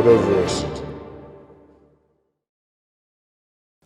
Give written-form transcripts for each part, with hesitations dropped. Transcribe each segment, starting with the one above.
Metaverse.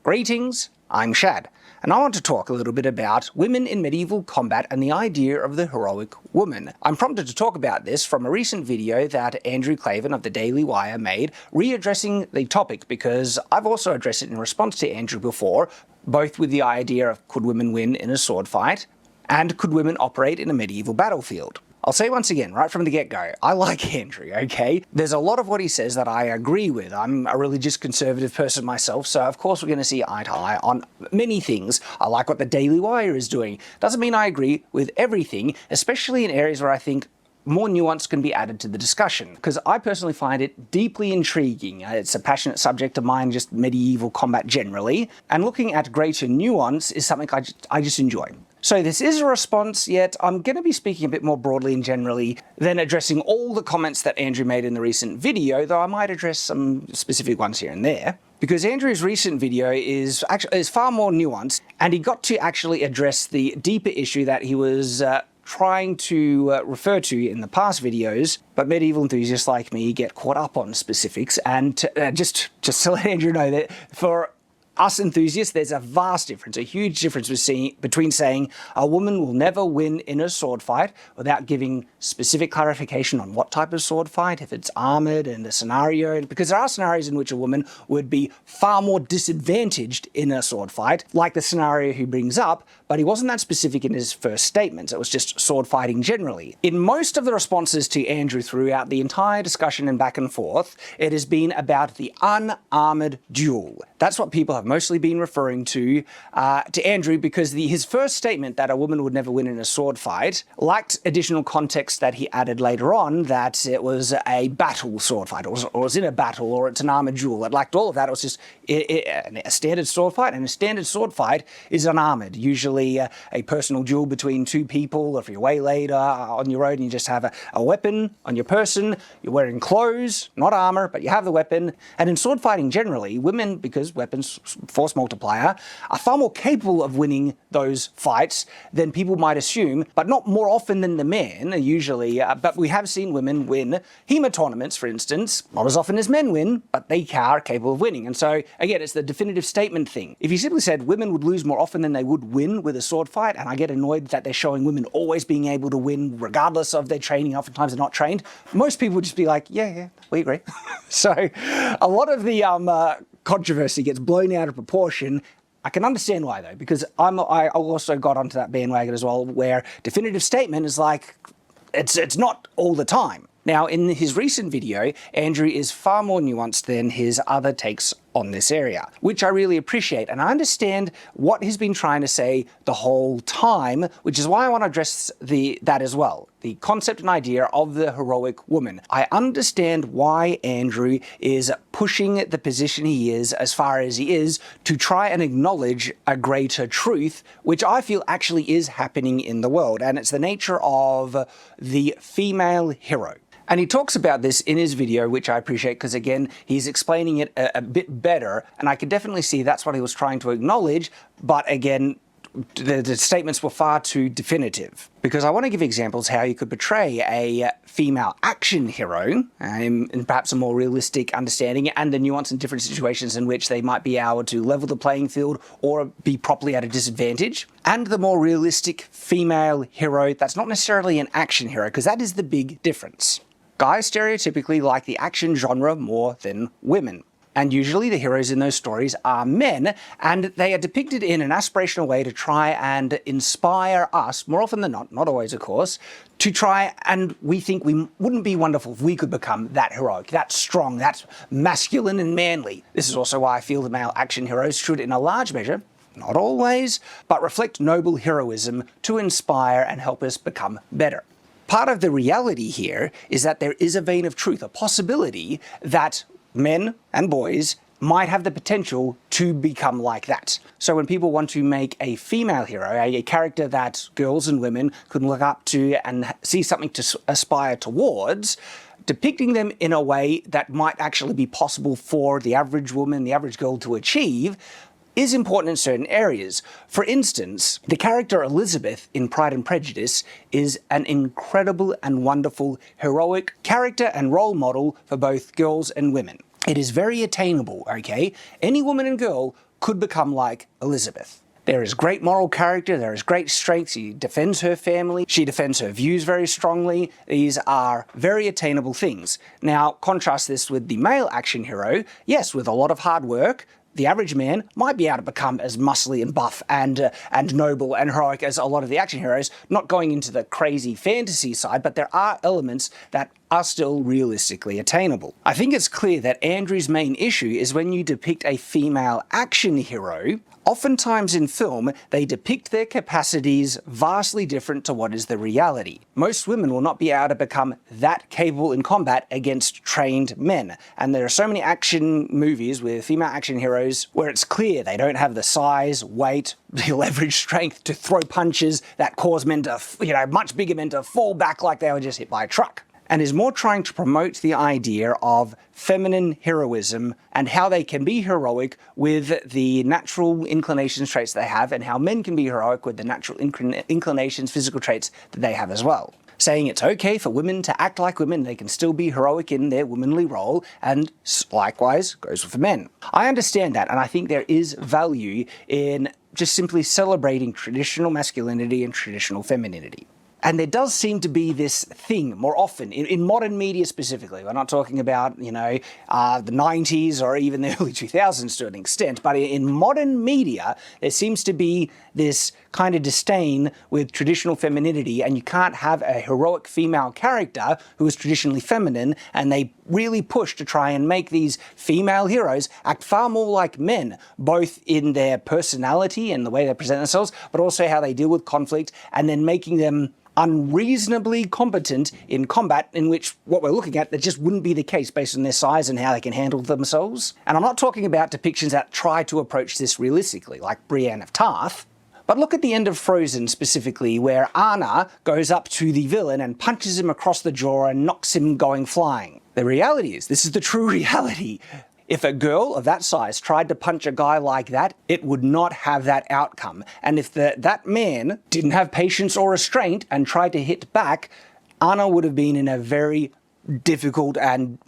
Greetings, I'm Shad, and I want to talk a little bit about women in medieval combat and the idea of the heroic woman. I'm prompted to talk about this from a recent video that Andrew Klavan of the Daily Wire made, readdressing the topic because I've also addressed it in response to Andrew before, both with the idea of could women win in a sword fight, and could women operate in a medieval battlefield. I'll say once again, right from the get-go, I like Andrew, okay? There's a lot of what he says that I agree with. I'm a religious conservative person myself, so of course we're going to see eye to eye on many things. I like what the Daily Wire is doing. Doesn't mean I agree with everything, especially in areas where I think more nuance can be added to the discussion, because I personally find it deeply intriguing. It's a passionate subject of mine, just medieval combat generally, and looking at greater nuance is something I just enjoy. So this is a response, yet I'm going to be speaking a bit more broadly and generally than addressing all the comments that Andrew made in the recent video, though I might address some specific ones here and there. Because Andrew's recent video is far more nuanced, and he got to actually address the deeper issue that he was trying to refer to in the past videos, but medieval enthusiasts like me get caught up on specifics, and just to let Andrew know that for us enthusiasts, there's a vast difference, a huge difference between saying a woman will never win in a sword fight without giving specific clarification on what type of sword fight, if it's armored and a scenario, because there are scenarios in which a woman would be far more disadvantaged in a sword fight, like the scenario he brings up, but he wasn't that specific in his first statements. It was just sword fighting generally. In most of the responses to Andrew throughout the entire discussion and back and forth, it has been about the unarmored duel. That's what people have mostly been referring to Andrew, because his first statement that a woman would never win in a sword fight lacked additional context that he added later on, that it was a battle sword fight, or it was in a battle, or it's an armored duel. It lacked all of that. It was just a standard sword fight, and a standard sword fight is unarmored, usually a personal duel between two people, or if you're waylaid on your road and you just have a weapon on your person, you're wearing clothes, not armor, but you have the weapon. And in sword fighting generally, women, because weapons force multiplier, are far more capable of winning those fights than people might assume, but not more often than the men, usually. But we have seen women win HEMA tournaments, for instance, not as often as men win, but they are capable of winning. And so, again, it's the definitive statement thing. If you simply said women would lose more often than they would win with a sword fight, and I get annoyed that they're showing women always being able to win regardless of their training, oftentimes they're not trained, most people would just be like, yeah, we agree. So a lot of the controversy gets blown out of proportion. I can understand why though, because I also got onto that bandwagon as well, where definitive statement is like, it's not all the time. Now, in his recent video, Andrew is far more nuanced than his other takes on this area, which I really appreciate. And I understand what he's been trying to say the whole time, which is why I want to address that as well. The concept and idea of the heroic woman. I understand why Andrew is pushing the position he is as far as he is to try and acknowledge a greater truth, which I feel actually is happening in the world. And it's the nature of the female hero. And he talks about this in his video, which I appreciate because, again, he's explaining it a bit better. And I could definitely see that's what he was trying to acknowledge. But again, the statements were far too definitive. Because I want to give examples how you could portray a female action hero in perhaps a more realistic understanding, and the nuance in different situations in which they might be able to level the playing field or be properly at a disadvantage. And the more realistic female hero that's not necessarily an action hero, because that is the big difference. Guys stereotypically like the action genre more than women. And usually the heroes in those stories are men, and they are depicted in an aspirational way to try and inspire us, more often than not always of course, to try, and we think wouldn't be wonderful if we could become that heroic, that strong, that masculine and manly. This is also why I feel the male action heroes should, in a large measure, not always, but reflect noble heroism to inspire and help us become better. Part of the reality here is that there is a vein of truth, a possibility that men and boys might have the potential to become like that. So when people want to make a female hero, a character that girls and women could look up to and see something to aspire towards, depicting them in a way that might actually be possible for the average woman, the average girl to achieve, is important in certain areas. For instance, the character Elizabeth in Pride and Prejudice is an incredible and wonderful heroic character and role model for both girls and women. It is very attainable, okay? Any woman and girl could become like Elizabeth. There is great moral character, there is great strength, she defends her family, she defends her views very strongly. These are very attainable things. Now, contrast this with the male action hero. Yes, with a lot of hard work, the average man might be able to become as muscly and buff and noble and heroic as a lot of the action heroes, not going into the crazy fantasy side, but there are elements that are still realistically attainable. I think it's clear that Andrew's main issue is when you depict a female action hero, oftentimes in film, they depict their capacities vastly different to what is the reality. Most women will not be able to become that capable in combat against trained men. And there are so many action movies with female action heroes where it's clear they don't have the size, weight, the leverage strength to throw punches that cause men to, much bigger men to fall back like they were just hit by a truck. And is more trying to promote the idea of feminine heroism and how they can be heroic with the natural inclinations, traits they have, and how men can be heroic with the natural inclinations, physical traits that they have as well. Saying it's okay for women to act like women, they can still be heroic in their womanly role, and likewise goes for men. I understand that, and I think there is value in just simply celebrating traditional masculinity and traditional femininity. And there does seem to be this thing more often, in modern media specifically. We're not talking about, the 90s or even the early 2000s to an extent, but in modern media, there seems to be this kind of disdain with traditional femininity, and you can't have a heroic female character who is traditionally feminine, and they really push to try and make these female heroes act far more like men, both in their personality and the way they present themselves, but also how they deal with conflict, and then making them unreasonably competent in combat, in which what we're looking at, that just wouldn't be the case based on their size and how they can handle themselves. And I'm not talking about depictions that try to approach this realistically, like Brienne of Tarth, but look at the end of Frozen specifically, where Anna goes up to the villain and punches him across the jaw and knocks him going flying. The reality is, this is the true reality. If a girl of that size tried to punch a guy like that, it would not have that outcome. And if that man didn't have patience or restraint and tried to hit back, Anna would have been in a very difficult and,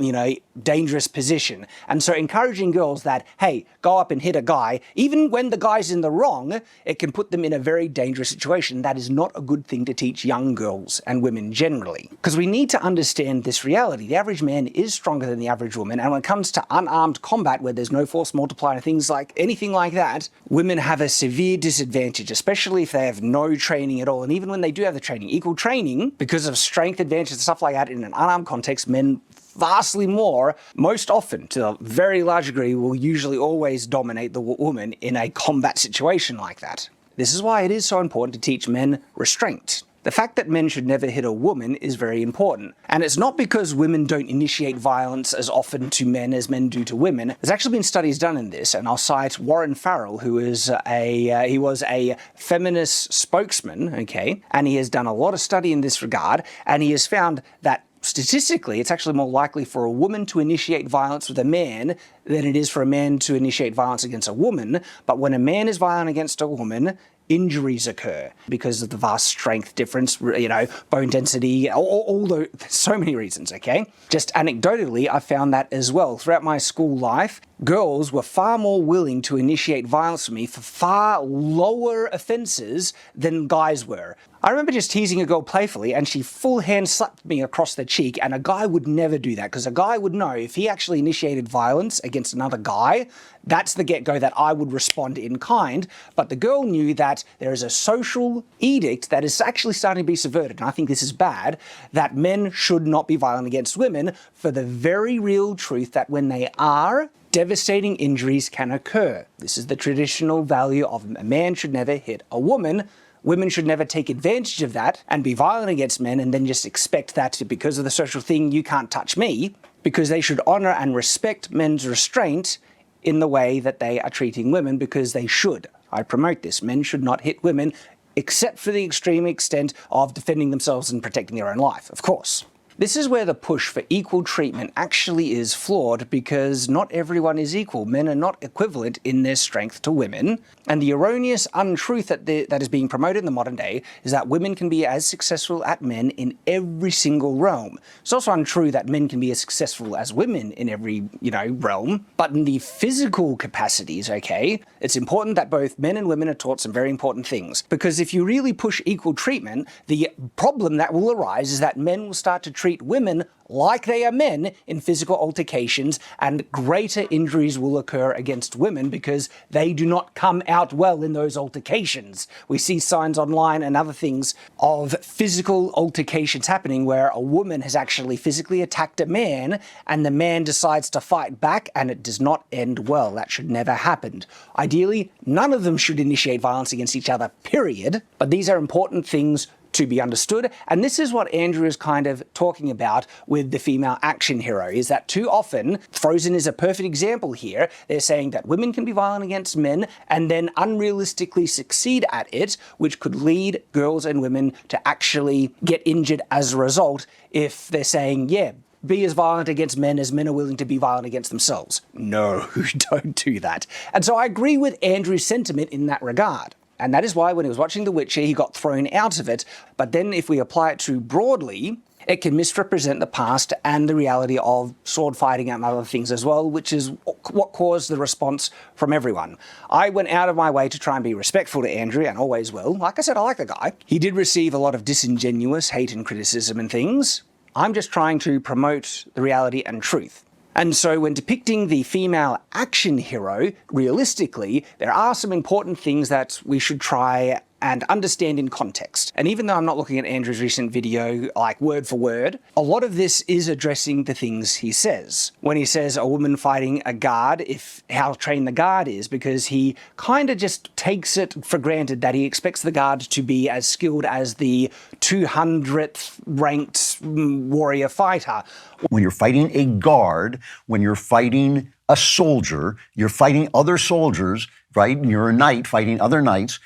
dangerous position. And so encouraging girls that, hey, go up and hit a guy, even when the guy's in the wrong, it can put them in a very dangerous situation. That is not a good thing to teach young girls and women generally. Because we need to understand this reality. The average man is stronger than the average woman, and when it comes to unarmed combat where there's no force multiplier and things like anything like that, women have a severe disadvantage, especially if they have no training at all. And even when they do have the training, equal training, because of strength advantage and stuff like that in an unarmed context, men vastly more, most often, to a very large degree, will usually always dominate the woman in a combat situation like that. This is why it is so important to teach men restraint. The fact that men should never hit a woman is very important. And it's not because women don't initiate violence as often to men as men do to women. There's actually been studies done in this, and I'll cite Warren Farrell, who is he was a feminist spokesman, okay? And he has done a lot of study in this regard, and he has found that statistically, it's actually more likely for a woman to initiate violence with a man than it is for a man to initiate violence against a woman. But when a man is violent against a woman, injuries occur because of the vast strength difference, bone density, all the, so many reasons, okay? Just anecdotally, I found that as well. Throughout my school life, girls were far more willing to initiate violence with me for far lower offenses than guys were. I remember just teasing a girl playfully, and she full hand slapped me across the cheek, and a guy would never do that, because a guy would know if he actually initiated violence against another guy, that's the get-go that I would respond in kind. But the girl knew that there is a social edict that is actually starting to be subverted, and I think this is bad, that men should not be violent against women, for the very real truth that when they are, devastating injuries can occur. This is the traditional value of a man should never hit a woman. Women should never take advantage of that and be violent against men and then just expect that because of the social thing, you can't touch me, because they should honor and respect men's restraint in the way that they are treating women, because they should. I promote this. Men should not hit women, except for the extreme extent of defending themselves and protecting their own life, of course. This is where the push for equal treatment actually is flawed, because not everyone is equal. Men are not equivalent in their strength to women. And the erroneous untruth that is being promoted in the modern day is that women can be as successful as men in every single realm. It's also untrue that men can be as successful as women in every, realm. But in the physical capacities, okay, it's important that both men and women are taught some very important things. Because if you really push equal treatment, the problem that will arise is that men will start to treat women like they are men in physical altercations, and greater injuries will occur against women because they do not come out well in those altercations. We see signs online and other things of physical altercations happening where a woman has actually physically attacked a man and the man decides to fight back, and it does not end well. That should never happen. Ideally, none of them should initiate violence against each other, period. But these are important things to be understood. And this is what Andrew is kind of talking about with the female action hero, is that too often, Frozen is a perfect example here, they're saying that women can be violent against men and then unrealistically succeed at it, which could lead girls and women to actually get injured as a result if they're saying, yeah, be as violent against men as men are willing to be violent against themselves. No, don't do that. And so I agree with Andrew's sentiment in that regard. And that is why when he was watching The Witcher, he got thrown out of it. But then if we apply it too broadly, it can misrepresent the past and the reality of sword fighting and other things as well, which is what caused the response from everyone. I went out of my way to try and be respectful to Andrew, and always will. Like I said, I like the guy. He did receive a lot of disingenuous hate and criticism and things. I'm just trying to promote the reality and truth. And so when depicting the female action hero, realistically, there are some important things that we should try and understand in context. And even though I'm not looking at Andrew's recent video, like word for word, a lot of this is addressing the things he says. When he says a woman fighting a guard, how trained the guard is, because he kind of just takes it for granted that he expects the guard to be as skilled as the 200th ranked warrior fighter. When you're fighting a guard, when you're fighting a soldier, you're fighting other soldiers, right? You're a knight fighting other knights.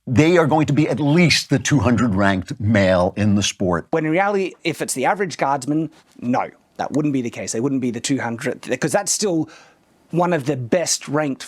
They are going to be at least the 200 ranked male in the sport. When in reality, if it's the average guardsman, no, that wouldn't be the case. They wouldn't be the 200th, because that's still one of the best ranked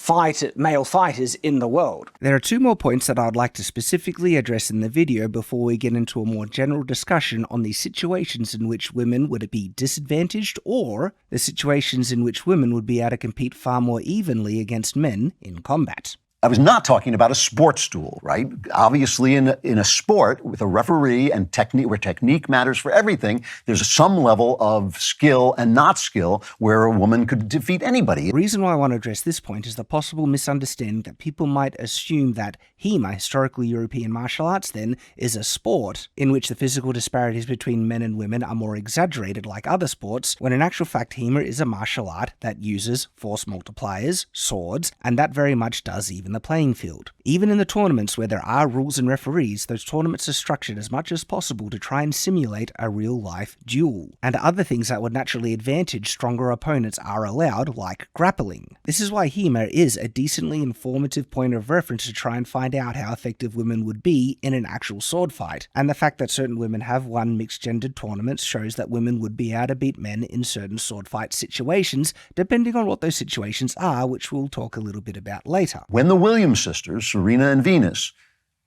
male fighters in the world. There are two more points that I'd like to specifically address in the video before we get into a more general discussion on the situations in which women would be disadvantaged, or the situations in which women would be able to compete far more evenly against men in combat. I was not talking about a sports duel, right? Obviously, in a sport with a referee and technique, where technique matters for everything, there's some level of skill and not skill where a woman could defeat anybody. The reason why I want to address this point is the possible misunderstanding that people might assume that HEMA, historically European martial arts, then, is a sport in which the physical disparities between men and women are more exaggerated like other sports, when in actual fact HEMA is a martial art that uses force multipliers, swords, and that very much does even the playing field. Even in the tournaments where there are rules and referees, those tournaments are structured as much as possible to try and simulate a real-life duel. And other things that would naturally advantage stronger opponents are allowed, like grappling. This is why HEMA is a decently informative point of reference to try and find out how effective women would be in an actual sword fight. And the fact that certain women have won mixed-gendered tournaments shows that women would be able to beat men in certain sword fight situations, depending on what those situations are, which we'll talk a little bit about later. When the Williams sisters, Serena and Venus,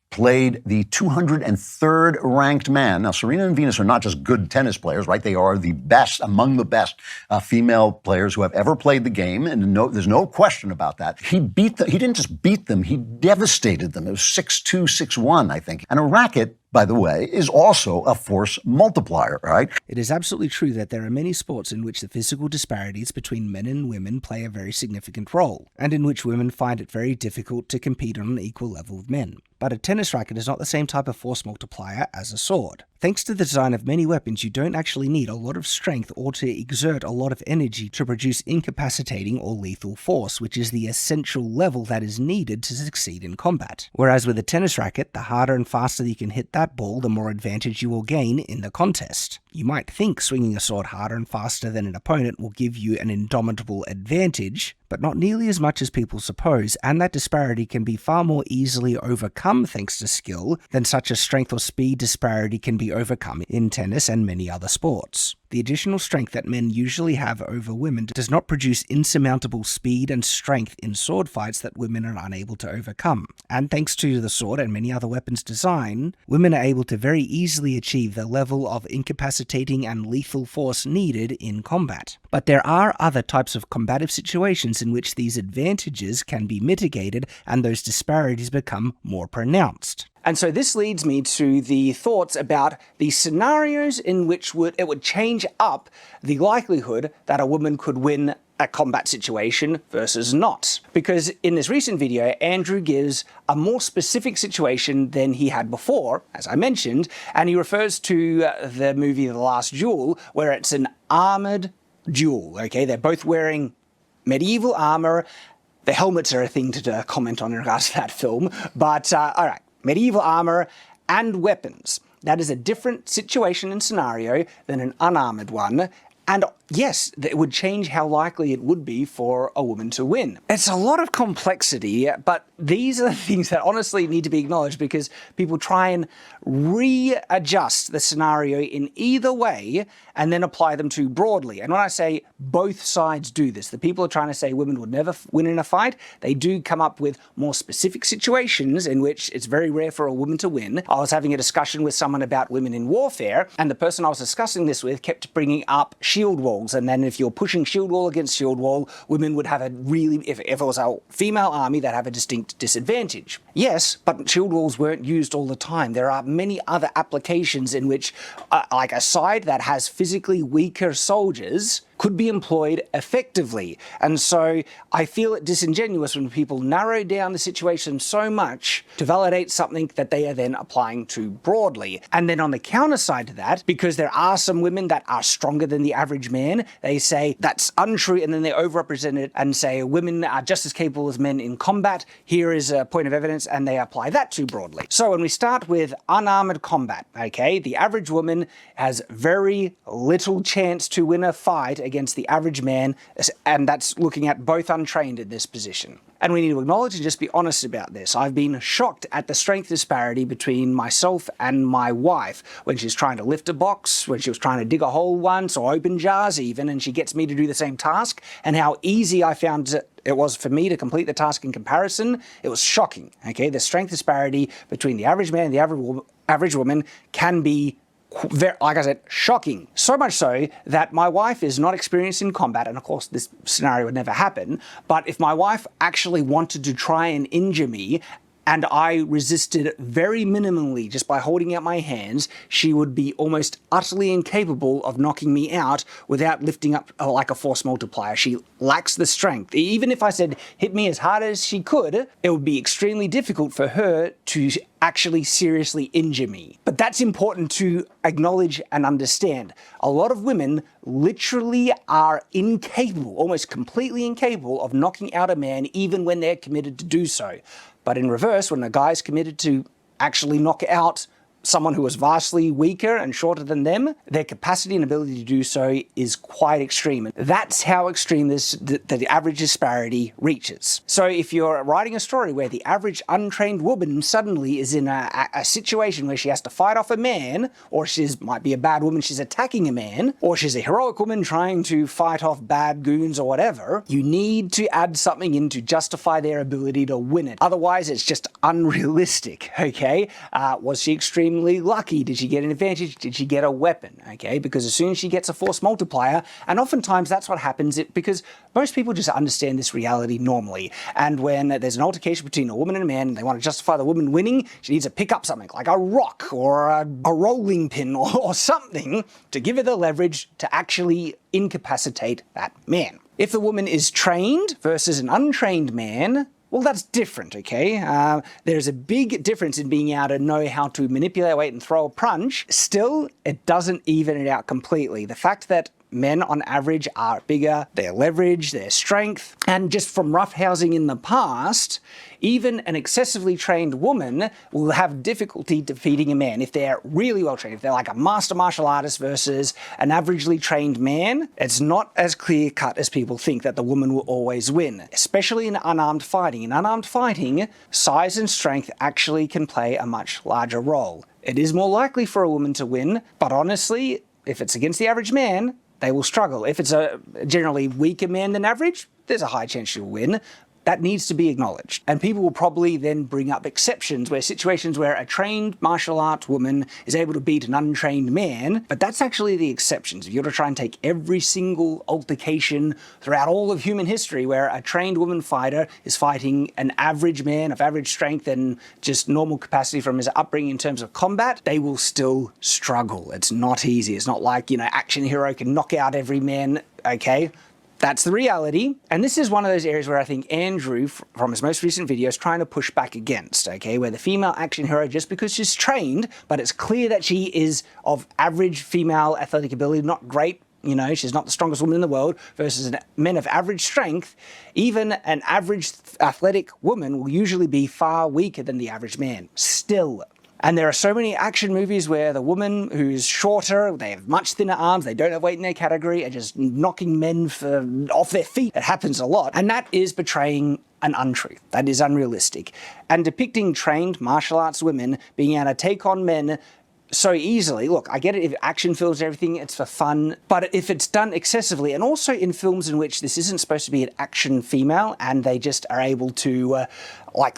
played the 203rd ranked man. Now, Serena and Venus are not just good tennis players, right? They are the best, among the best female players who have ever played the game, and there's no question about that. He beat them. He didn't just beat them, he devastated them. It was 6-2, 6-1, I think. And a racket, by the way, is also a force multiplier, right? It is absolutely true that there are many sports in which the physical disparities between men and women play a very significant role, and in which women find it very difficult to compete on an equal level with men. But a tennis racket is not the same type of force multiplier as a sword. Thanks to the design of many weapons, you don't actually need a lot of strength or to exert a lot of energy to produce incapacitating or lethal force, which is the essential level that is needed to succeed in combat. Whereas with a tennis racket, the harder and faster you can hit that ball, the more advantage you will gain in the contest. You might think swinging a sword harder and faster than an opponent will give you an indomitable advantage, but not nearly as much as people suppose, and that disparity can be far more easily overcome thanks to skill than such a strength or speed disparity can be overcome in tennis and many other sports. The additional strength that men usually have over women does not produce insurmountable speed and strength in sword fights that women are unable to overcome. And thanks to the sword and many other weapons design, women are able to very easily achieve the level of incapacitating and lethal force needed in combat. But there are other types of combative situations in which these advantages can be mitigated and those disparities become more pronounced. And so this leads me to the thoughts about the scenarios in which it would change up the likelihood that a woman could win a combat situation versus not. Because in this recent video, Andrew gives a more specific situation than he had before, as I mentioned, and he refers to the movie The Last Duel, where it's an armored duel, okay? They're both wearing medieval armor. The helmets are a thing to comment on in regards to that film, but all right. Medieval armor and weapons. That is a different situation and scenario than an unarmored one. And yes, it would change how likely it would be for a woman to win. It's a lot of complexity, but these are the things that honestly need to be acknowledged because people try and readjust the scenario in either way and then apply them too broadly. And when I say both sides do this, the people are trying to say women would never win in a fight, they do come up with more specific situations in which it's very rare for a woman to win. I was having a discussion with someone about women in warfare, and the person I was discussing this with kept bringing up shield walls, and then if you're pushing shield wall against shield wall, women would have a really, if it was a female army, they'd have a distinct disadvantage. Yes, but shield walls weren't used all the time. There are many other applications in which, like a side that has physically weaker soldiers could be employed effectively. And so I feel it disingenuous when people narrow down the situation so much to validate something that they are then applying too broadly. And then on the counter side to that, because there are some women that are stronger than the average man, they say that's untrue, and then they overrepresent it and say women are just as capable as men in combat. Here is a point of evidence, and they apply that too broadly. So when we start with unarmored combat, okay, the average woman has very little chance to win a fight against the average man, and that's looking at both untrained in this position. And we need to acknowledge and just be honest about this. I've been shocked at the strength disparity between myself and my wife when she's trying to lift a box, when she was trying to dig a hole once, or open jars even, and she gets me to do the same task, and how easy I found it was for me to complete the task in comparison. It was shocking, okay? The strength disparity between the average man and the average woman can be, like I said, shocking. So much so that my wife is not experienced in combat, and of course this scenario would never happen, but if my wife actually wanted to try and injure me, and I resisted very minimally just by holding out my hands, she would be almost utterly incapable of knocking me out without lifting up like a force multiplier. She lacks the strength. Even if I said hit me as hard as she could, it would be extremely difficult for her to actually seriously injure me. But that's important to acknowledge and understand. A lot of women literally are incapable, almost completely incapable, of knocking out a man even when they're committed to do so. But in reverse, when a guy's committed to actually knock out someone who is vastly weaker and shorter than them, their capacity and ability to do so is quite extreme. And that's how extreme the average disparity reaches. So if you're writing a story where the average untrained woman suddenly is in a situation where she has to fight off a man, or might be a bad woman, she's attacking a man, or she's a heroic woman trying to fight off bad goons or whatever, you need to add something in to justify their ability to win it. Otherwise, it's just unrealistic, okay? Was she extremely lucky? Did she get an advantage? Did she get a weapon? Okay, because as soon as she gets a force multiplier, and oftentimes that's what happens, because most people just understand this reality normally, and when there's an altercation between a woman and a man and they want to justify the woman winning, she needs to pick up something like a rock or a rolling pin or something to give her the leverage to actually incapacitate that man. If the woman is trained versus an untrained man, well, that's different, okay? There's a big difference in being able to know how to manipulate weight and throw a punch. Still, it doesn't even it out completely. The fact that men on average are bigger, their leverage, their strength, and just from roughhousing in the past, even an excessively trained woman will have difficulty defeating a man if they're really well trained. If they're like a master martial artist versus an averagely trained man, it's not as clear cut as people think that the woman will always win, especially in unarmed fighting. In unarmed fighting, size and strength actually can play a much larger role. It is more likely for a woman to win, but honestly, if it's against the average man, they will struggle. If it's a generally weaker man than average, there's a high chance she'll win. That needs to be acknowledged. And people will probably then bring up exceptions where situations where a trained martial arts woman is able to beat an untrained man, but that's actually the exceptions. If you're to try and take every single altercation throughout all of human history where a trained woman fighter is fighting an average man of average strength and just normal capacity from his upbringing in terms of combat, they will still struggle. It's not easy. It's not like, action hero can knock out every man, okay? That's the reality. And this is one of those areas where I think Andrew, from his most recent video, is trying to push back against, okay? Where the female action hero, just because she's trained, but it's clear that she is of average female athletic ability, not great, she's not the strongest woman in the world, versus men of average strength, even an average athletic woman will usually be far weaker than the average man, still. And there are so many action movies where the woman who's shorter, they have much thinner arms, they don't have weight in their category, are just knocking men off their feet. It happens a lot. And that is portraying an untruth. That is unrealistic. And depicting trained martial arts women being able to take on men so easily. Look, I get it, if action films and everything, it's for fun, but if it's done excessively, and also in films in which this isn't supposed to be an action female and they just are able to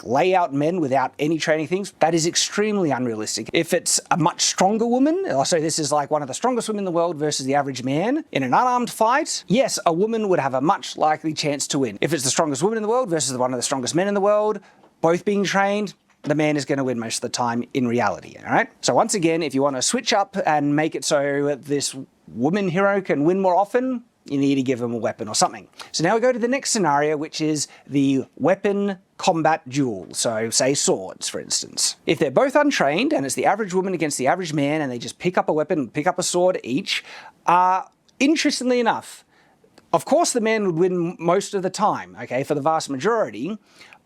lay out men without any training things, that is extremely unrealistic. If it's a much stronger woman, so this is like one of the strongest women in the world versus the average man, in an unarmed fight, yes, a woman would have a much likely chance to win. If it's the strongest woman in the world versus one of the strongest men in the world, both being trained, the man is going to win most of the time in reality, all right? So once again, if you want to switch up and make it so this woman hero can win more often, you need to give them a weapon or something. So now we go to the next scenario, which is the weapon combat duel. So say swords, for instance. If they're both untrained and it's the average woman against the average man and they just pick up a weapon, pick up a sword each, interestingly enough, of course the man would win most of the time, okay, for the vast majority,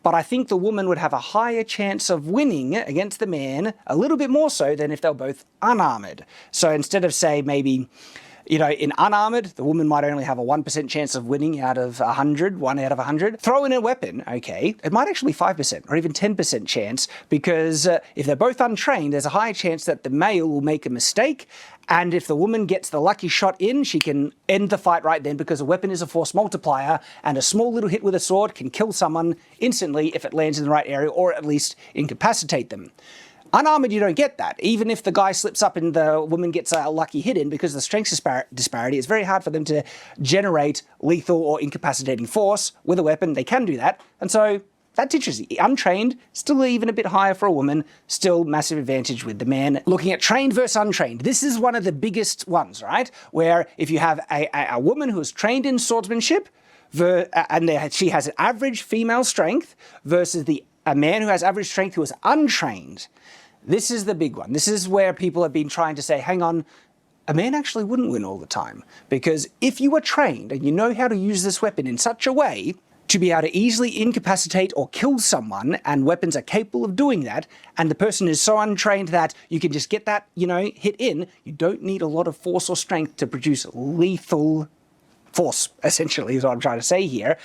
but I think the woman would have a higher chance of winning against the man, a little bit more so than if they were both unarmored. So instead of, say, maybe, in unarmored, the woman might only have a 1% chance of winning out of 100, 1 out of 100. Throw in a weapon, okay, it might actually be 5% or even 10% chance, because if they're both untrained, there's a higher chance that the male will make a mistake, and if the woman gets the lucky shot in, she can end the fight right then, because a weapon is a force multiplier, and a small little hit with a sword can kill someone instantly if it lands in the right area, or at least incapacitate them. Unarmored, you don't get that. Even if the guy slips up and the woman gets a lucky hit in, because of the strength disparity, it's very hard for them to generate lethal or incapacitating force with a weapon. They can do that, and so that's interesting. Untrained, still even a bit higher for a woman, still massive advantage with the man. Looking at trained versus untrained, this is one of the biggest ones, right? Where if you have a woman who is trained in swordsmanship, and she has an average female strength, versus a man who has average strength who is untrained, this is the big one. This is where people have been trying to say, hang on, a man actually wouldn't win all the time. Because if you are trained and you know how to use this weapon in such a way to be able to easily incapacitate or kill someone, and weapons are capable of doing that, and the person is so untrained that you can just get that, hit in, you don't need a lot of force or strength to produce lethal force, essentially, is what I'm trying to say here.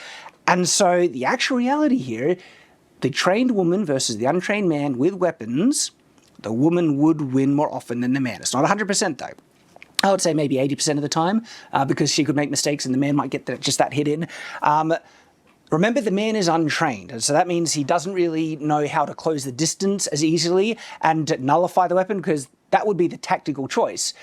And so the actual reality here, the trained woman versus the untrained man with weapons, the woman would win more often than the man. It's not 100% though. I would say maybe 80% of the time, because she could make mistakes and the man might get just that hit in. Remember, the man is untrained, and so that means he doesn't really know how to close the distance as easily and nullify the weapon, because that would be the tactical choice.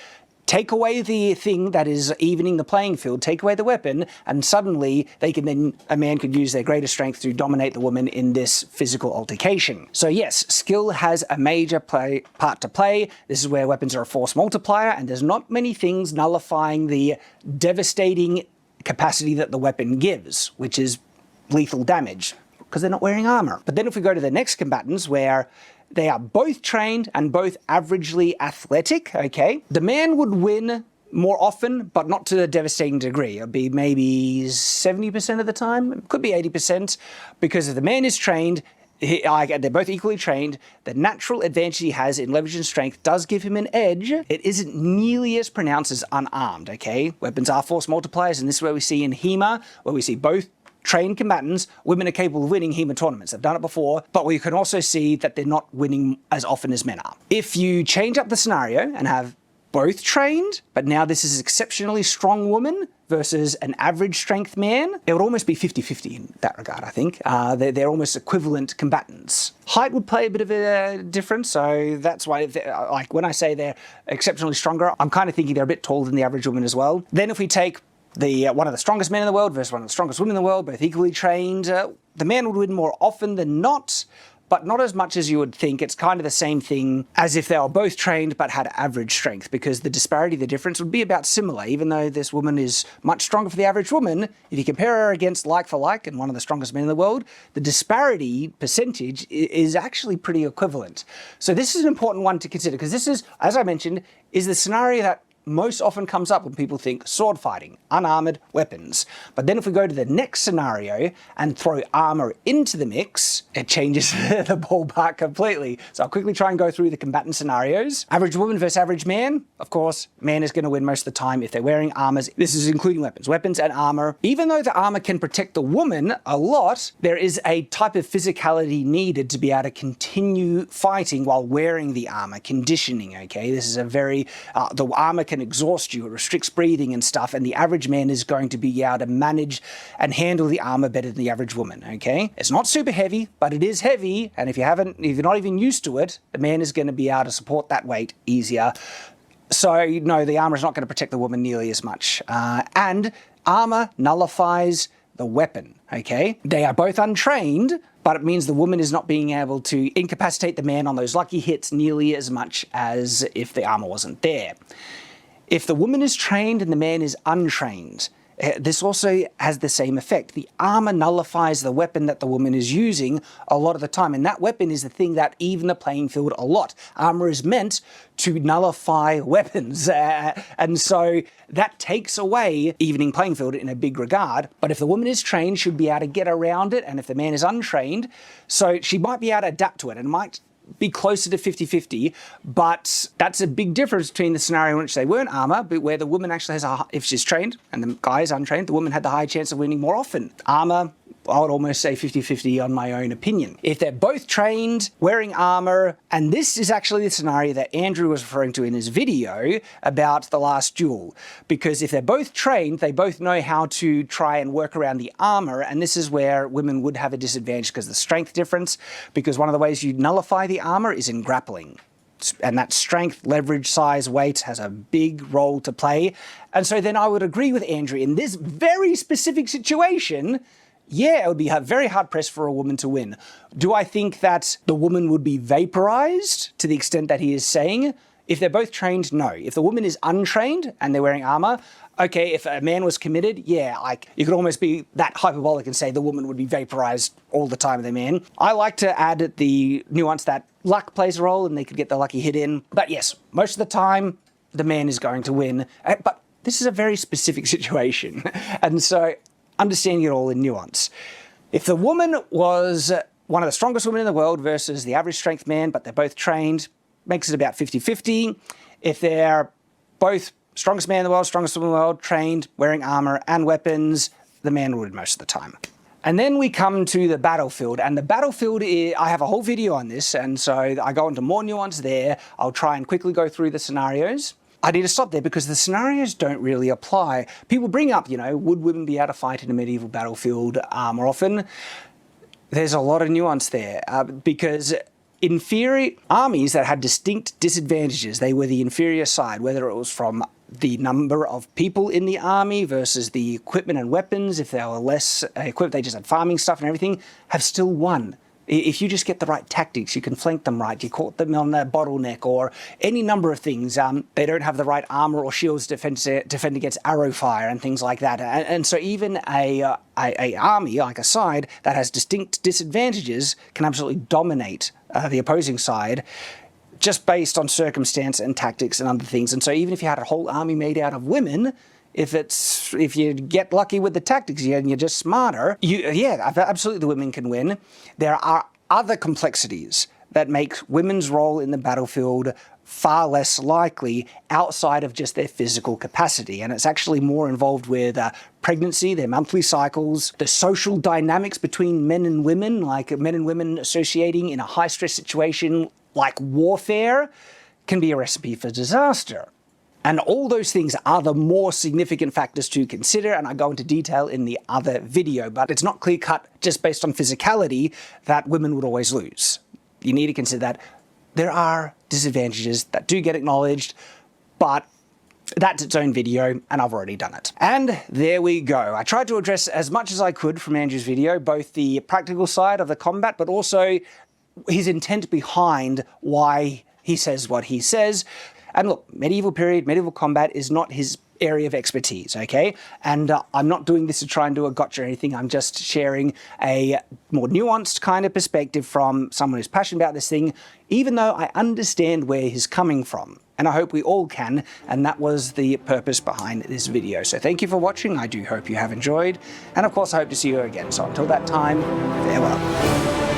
Take away the thing that is evening the playing field, take away the weapon, and suddenly a man could use their greater strength to dominate the woman in this physical altercation. So yes, skill has a major part to play. This is where weapons are a force multiplier, and there's not many things nullifying the devastating capacity that the weapon gives, which is lethal damage, because they're not wearing armor. But then if we go to the next combatants, where they are both trained and both averagely athletic, okay, the man would win more often, but not to a devastating degree. It'll be maybe 70% of the time, it could be 80%, because if the man is trained, they're both equally trained, the natural advantage he has in leverage and strength does give him an edge. It isn't nearly as pronounced as unarmed, okay? Weapons are force multipliers, and this is where we see in HEMA, where we see both trained combatants, women are capable of winning HEMA tournaments. They've done it before, but we can also see that they're not winning as often as men are. If you change up the scenario and have both trained, but now this is an exceptionally strong woman versus an average strength man, it would almost be 50-50 in that regard, I think. They're almost equivalent combatants. Height would play a bit of a difference, so that's why, like when I say they're exceptionally stronger, I'm kind of thinking they're a bit taller than the average woman as well. Then if we take one of the strongest men in the world versus one of the strongest women in the world, both equally trained, the man would win more often than not, but not as much as you would think. It's kind of the same thing as if they were both trained but had average strength, because the disparity, the difference would be about similar. Even though this woman is much stronger for the average woman, if you compare her against like for like and one of the strongest men in the world, the disparity percentage is actually pretty equivalent. So this is an important one to consider, because this is, as I mentioned, is the scenario that most often comes up when people think sword fighting, unarmored weapons. But then if we go to the next scenario and throw armor into the mix, it changes the ballpark completely. So I'll quickly try and go through the combatant scenarios. Average woman versus average man. Of course, man is going to win most of the time if they're wearing armors. This is including weapons. Weapons and armor. Even though the armor can protect the woman a lot, there is a type of physicality needed to be able to continue fighting while wearing the armor. Conditioning, okay? This is a very, the armor can exhaust you, it restricts breathing and stuff, and the average man is going to be able to manage and handle the armor better than the average woman, okay? It's not super heavy, but it is heavy, and if you're not even used to it, the man is going to be able to support that weight easier. So, no, the armor is not going to protect the woman nearly as much. And armor nullifies the weapon, okay? They are both untrained, but it means the woman is not being able to incapacitate the man on those lucky hits nearly as much as if the armor wasn't there. If the woman is trained and the man is untrained, this also has the same effect. The armor nullifies the weapon that the woman is using a lot of the time, and that weapon is the thing that even the playing field a lot. Armor is meant to nullify weapons, and so that takes away evening playing field in a big regard. But if the woman is trained, she'll be able to get around it, and if the man is untrained, so she might be able to adapt to it, and might be closer to 50-50, but that's a big difference between the scenario in which they weren't armor, but where the woman actually has if she's trained and the guy is untrained, the woman had the high chance of winning more often. Armor, I would almost say 50-50 on my own opinion. If they're both trained, wearing armor, and this is actually the scenario that Andrew was referring to in his video about the last duel, because if they're both trained, they both know how to try and work around the armor, and this is where women would have a disadvantage because of the strength difference, because one of the ways you nullify the armor is in grappling. And that strength, leverage, size, weight has a big role to play. And so then I would agree with Andrew in this very specific situation. Yeah, it would be very hard-pressed for a woman to win. Do I think that the woman would be vaporized to the extent that he is saying? If they're both trained, no. If the woman is untrained and they're wearing armor, okay, if a man was committed, yeah, like you could almost be that hyperbolic and say the woman would be vaporized all the time of the man. I like to add the nuance that luck plays a role and they could get the lucky hit in. But yes, most of the time, the man is going to win. But this is a very specific situation. And so understanding it all in nuance. If the woman was one of the strongest women in the world versus the average strength man, but they're both trained, makes it about 50-50. If they're both strongest man in the world, strongest woman in the world, trained, wearing armor and weapons, the man would most of the time. And then we come to the battlefield, and the battlefield I have a whole video on this, and so I go into more nuance there. I'll try and quickly go through the scenarios. I need to stop there because the scenarios don't really apply. People bring up, would women be able to fight in a medieval battlefield more often? There's a lot of nuance there because inferior armies that had distinct disadvantages, they were the inferior side, whether it was from the number of people in the army versus the equipment and weapons. If they were less equipped, they just had farming stuff and everything, have still won. If you just get the right tactics, you can flank them right, you caught them on a bottleneck or any number of things. They don't have the right armor or shields to defend against arrow fire and things like that. And so even a army, like a side, that has distinct disadvantages can absolutely dominate the opposing side. just based on circumstance and tactics and other things. And so even if you had a whole army made out of women, if you get lucky with the tactics and you're just smarter, absolutely the women can win. There are other complexities that make women's role in the battlefield far less likely outside of just their physical capacity. And it's actually more involved with pregnancy, their monthly cycles, the social dynamics between men and women, like men and women associating in a high-stress situation like warfare, can be a recipe for disaster. And all those things are the more significant factors to consider, and I go into detail in the other video, but it's not clear-cut just based on physicality that women would always lose. You need to consider that there are disadvantages that do get acknowledged, but that's its own video, and I've already done it. And there we go. I tried to address as much as I could from Andrew's video, both the practical side of the combat, but also his intent behind why he says what he says. And look, medieval period, medieval combat is not his area of expertise, okay? And I'm not doing this to try and do a gotcha or anything. I'm just sharing a more nuanced kind of perspective from someone who's passionate about this thing, even though I understand where he's coming from. And I hope we all can, and that was the purpose behind this video. So thank you for watching. I do hope you have enjoyed. And of course, I hope to see you again. So until that time, farewell.